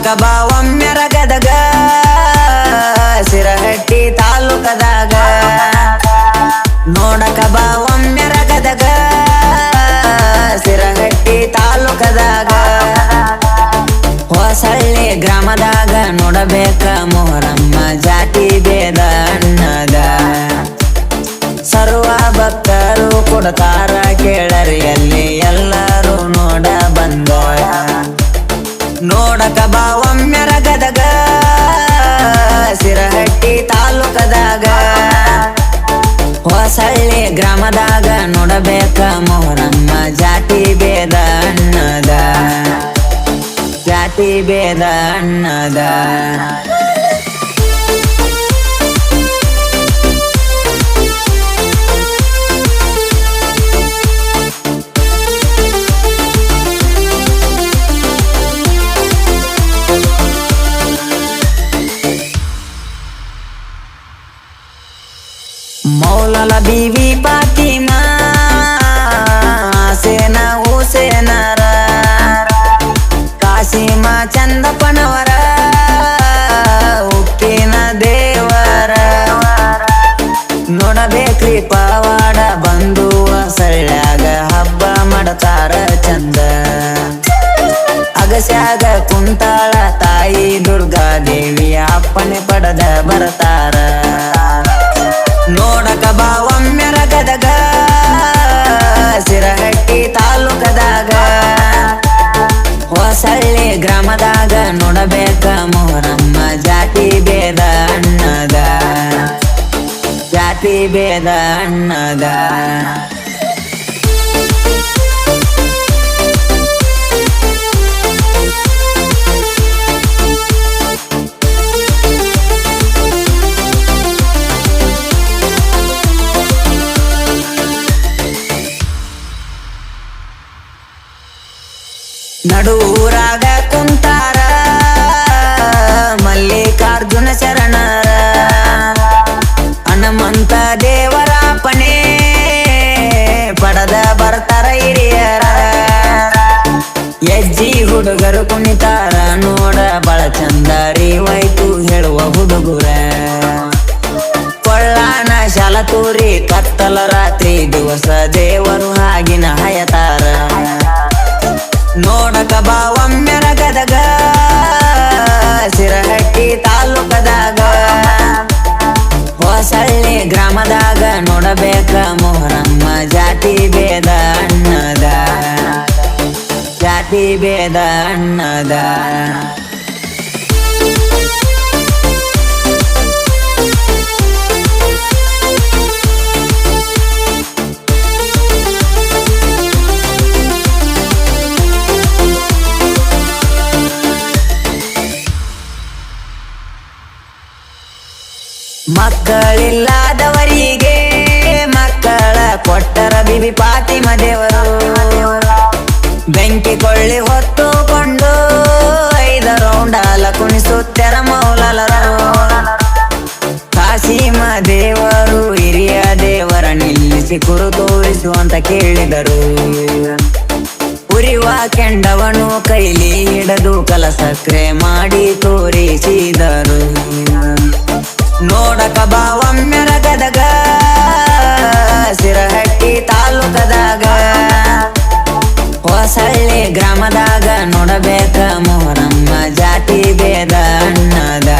ನೋಡಕ ಬಾ ಒಮ್ಮೆರ ಗದಗ ಸಿರಹಟ್ಟಿ ತಾಲೂಕದಾಗ ನೋಡಕ ಬಾ ಒಮ್ಮೆರ ಗದಗ ಸಿರಹಟ್ಟಿ ತಾಲೂಕದಾಗ ಹೊಸಳ್ಳಿ ಗ್ರಾಮದಾಗ ನೋಡಬೇಕ ಮೊಹರಮ್ಮ ಜಾತಿ ಭೇದ ಅನ್ನದ ಸರ್ವ ಭಕ್ತರು ಕೊಡ್ತಾರ ಕೇಳರಿ ಅಲ್ಲಿ ಎಲ್ಲರೂ ನೋಡ ಬಂದ ನೋಡಕ ಬಾ ಒಮ್ಮೆರ ಗದಗ ಸಿರಹಟ್ಟಿ ತಾಲೂಕದಾಗ ಹೊಸಳ್ಳಿ ಗ್ರಾಮದಾಗ ನೋಡಬೇಕ ಮೊಹರಮ್ಮ ಜಾತಿ ಭೇದ ಅನ್ನದ ಜಾತಿ ಭೇದ ಅನ್ನದ ಮೌಲಲ ಬೀವಿ ಫಾತಿಮಾ ಸೇನ ಹುಸೇನರ ಕಾಸಿಮ ಚಂದಪ್ಪನವರ ಉಕ್ಕಿನ ದೇವರ ನೋಡಬೇಕ್ರಿ ಪವಾಡ ಬಂದು ಸಳ್ಳ್ಯಾಗ ಹಬ್ಬ ಮಾಡತಾರ ಚಂದ ಅಗಸ್ಯಾಗ ಕುಂತಾಳ ತಾಯಿ ದುರ್ಗಾದೇವಿಯ ಅಪ್ಪನೆ ಪಡೆದ ಬರ್ತಾರ ನೋಡಕ ಬಾ ಒಮ್ಮೆರ ಗದಗ ಸಿರಹಟ್ಟಿ ತಾಲೂಕದಾಗ ಹೊಸಳ್ಳಿ ಗ್ರಾಮದಾಗ ನೋಡಬೇಕ ಮೊಹರಮ್ಮ ಜಾತಿ ಭೇದ ಅನ್ನದ ಜಾತಿ ಭೇದ ಅನ್ನದ ನಡೂರಾಗ ಕುಂತಾರ ಮಲ್ಲಿಕಾರ್ಜುನ ಶರಣರ ಹನುಮಂತ ದೇವರ ಪಣೆ ಪಡದ ಬರ್ತಾರ ಹಿರಿಯರ ಹೆಜ್ಜಿ ಹುಡುಗರು ಕುಣಿತಾರ ನೋಡ ಬಳ ಚಂದಾರಿ ವೈತು ಹೇಳುವ ಹುಡುಗರ ಕೊಳ್ಳಾನ ಶಾಲತೂರಿ ಕತ್ತಲ ರಾತ್ರಿ ದಿವಸ ದೇವರು ಹಾಗಿನ ಹಯತಾರ ನೋಡಕ ಬಾ ಒಮ್ಮೆರ ಗದಗ ಸಿರಹಟ್ಟಿ ತಾಲೂಕದಾಗ ಹೊಸಳ್ಳಿ ಗ್ರಾಮದಾಗ ನೋಡಬೇಕ ಮೊಹರಮ್ಮ ಜಾತಿ ಭೇದ ಅನ್ನದ ಜಾತಿ ಭೇದ ಅನ್ನದ ಮಕ್ಕಳಿಲ್ಲದವರಿಗೆ ಮಕ್ಕಳ ಕೊಟ್ಟರ ಬಿಬಿ ಫಾತಿಮಾ ದೇವರು ಬೆಂಕಿ ಕೊಳ್ಳಿ ಹೊತ್ತುಕೊಂಡು 5 ರೌಂಡಾಲ ಕುಣಿಸುತ್ತೆರ ಮೌಲಲರು ಕಾಸಿಮ ದೇವರು ಹಿರಿಯ ದೇವರ ನಿಲ್ಲಿಸಿ ಕುರು ತೋರಿಸು ಅಂತ ಕೇಳಿದರು ಉರಿವ ಕೆಂಡವನು ಕೈಲಿ ಹಿಡದು ಕಲಸಕ್ರೆ ಮಾಡಿ ತೋರಿಸಿದರು ನೋಡಕ ಬಾ ಒಮ್ಮೆರ ಗದಗ ಸಿರಹಟ್ಟಿ ತಾಲೂಕದಾಗ ಹೊಸಳ್ಳಿ ಗ್ರಾಮದಾಗ ನೋಡಬೇಕ ಮೊಹರಮ್ಮ ಜಾತಿ ಭೇದ ಅನ್ನದ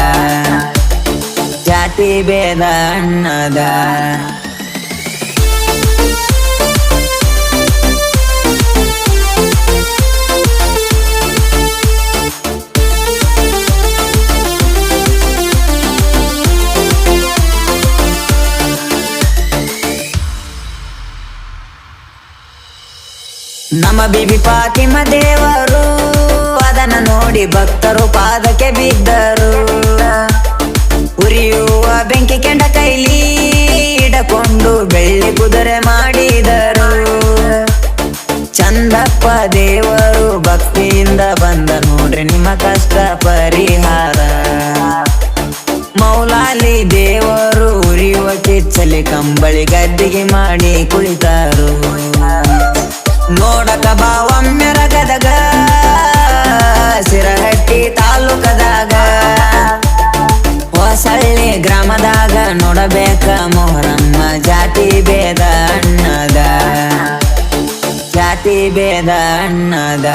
ಜಾತಿ ಭೇದ ಅನ್ನದ ನಮ್ಮ ಬಿಬಿ ಫಾತಿಮಾ ದೇವರು ಅದನ್ನ ನೋಡಿ ಭಕ್ತರು ಪಾದಕ್ಕೆ ಬಿದ್ದರು ಉರಿಯುವ ಬೆಂಕಿ ಕೆಂಡ ಕೈಲಿ ಹಿಡಕೊಂಡು ಬೆಳ್ಳಿ ಕುದುರೆ ಮಾಡಿದರು ಚಂದಪ್ಪ ದೇವರು ಭಕ್ತಿಯಿಂದ ಬಂದ ನೋಡ್ರಿ ನಿಮ್ಮ ಕಷ್ಟ ಪರಿಹಾರ ಮೌಲಾಲಿ ದೇವರು ಉರಿಯುವ ಕಿಚ್ಚಲಿ ಕಂಬಳಿ ಗದ್ದಿಗೆ ಮಾಡಿ ಕುಳಿತಾರು ನೋಡಕ ಬಾ ಒಮ್ಮೆರ ಗದಗ ಸಿರಹಟ್ಟಿ ತಾಲೂಕ ನೋಡಬೇಕ ಮೊಹರಮ್ಮ ಜಾತಿ ಭೇದ ಅನ್ನದ ಜಾತಿ ಭೇದ ಅನ್ನದ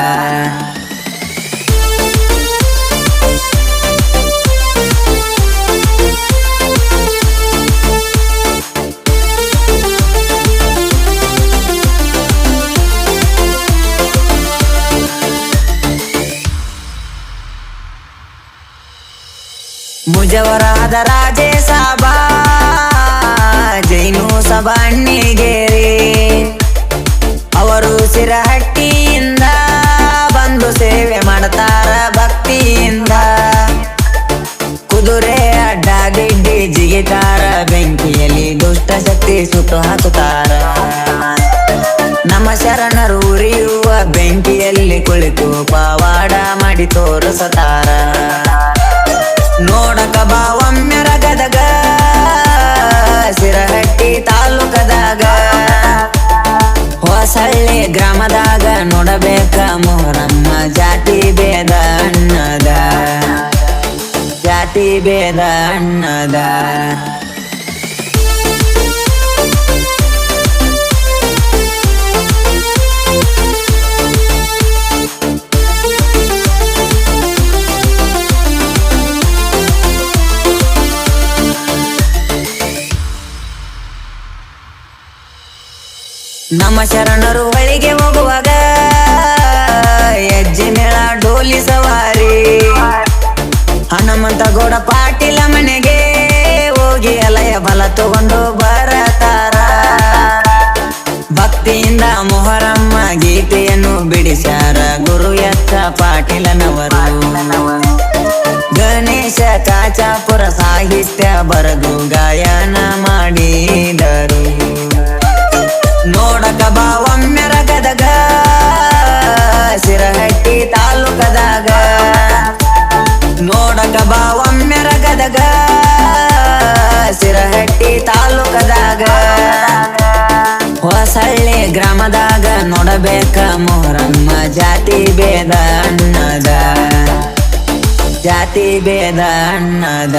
ಮುಜವರಾದ ರಾಜೇ ಸಾಬಾ ಜೈನು ಸಭಾ ಅಣ್ಣಿಗೇರಿ ಅವರು ಸಿರಹಟ್ಟಿಯಿಂದ ಬಂದು ಸೇವೆ ಮಾಡ್ತಾರ ಭಕ್ತಿಯಿಂದ ಕುದುರೆ ಅಡ್ಡ ಗಿಡ್ಡಿ ಜಿಗಿತಾರ ಬೆಂಕಿಯಲ್ಲಿ ದುಷ್ಟ ಶಕ್ತಿ ಸುಟ್ಟು ಹಾಕುತ್ತಾರ ನಮ್ಮ ಶರಣರು ಉರಿಯುವ ಬೆಂಕಿಯಲ್ಲಿ ಕುಳಿತು ಪವಾಡ ಮಾಡಿ ತೋರಿಸುತ್ತಾರ ನೋಡಕ ಬಾವಮ್ಯರ ಗದಗ ಸಿರಹಟ್ಟಿ ತಾಲೂಕದಾಗ ಹೊಸಳ್ಳಿ ಗ್ರಾಮದಾಗ ನೋಡಬೇಕ ಮೊಹರಮ್ಮ ಜಾತಿ ಭೇದ ಅನ್ನದ ಜಾತಿ ಭೇದ ಅನ್ನದ ನಮ್ಮ ಶರಣರು ಹೊಳಿಗೆ ಹೋಗುವಾಗ ಹೆಜ್ಜೆ ಮೇಳ ಡೋಲಿ ಸವಾರಿ ಹನುಮಂತ ಗೌಡ ಪಾಟೀಲ ಮನೆಗೆ ಹೋಗಿ ಅಲಯ ಬಲ ತಗೊಂಡು ಬರತಾರ ಭಕ್ತಿಯಿಂದ ಮೊಹರಮ್ಮ ಗೀತೆಯನ್ನು ಬಿಡಿಸ್ಯಾರ ಗುರು ಎತ್ತ ಪಾಟೀಲನವರು ಗಣೇಶ ಕಾಚಾಪುರ ಸಾಹಿತ್ಯ ಬರೆದು ಗಾಯನ ಮಾಡಿದರು ನೋಡಕ ಬಾವಮ್ಯರ ಗದಗ ಸಿರಹಟ್ಟಿ ತಾಲೂಕದಾಗ ನೋಡಕ ಬಾವಮ್ಯರ ಗದಗ ಸಿರಹಟ್ಟಿ ತಾಲೂಕದಾಗ ಹೊಸಳ್ಳಿ ಗ್ರಾಮದಾಗ ನೋಡಬೇಕ ಮೊಹರಮ್ಮ ಜಾತಿ ಭೇದ ಅನ್ನದ ಜಾತಿ ಭೇದ ಅನ್ನದ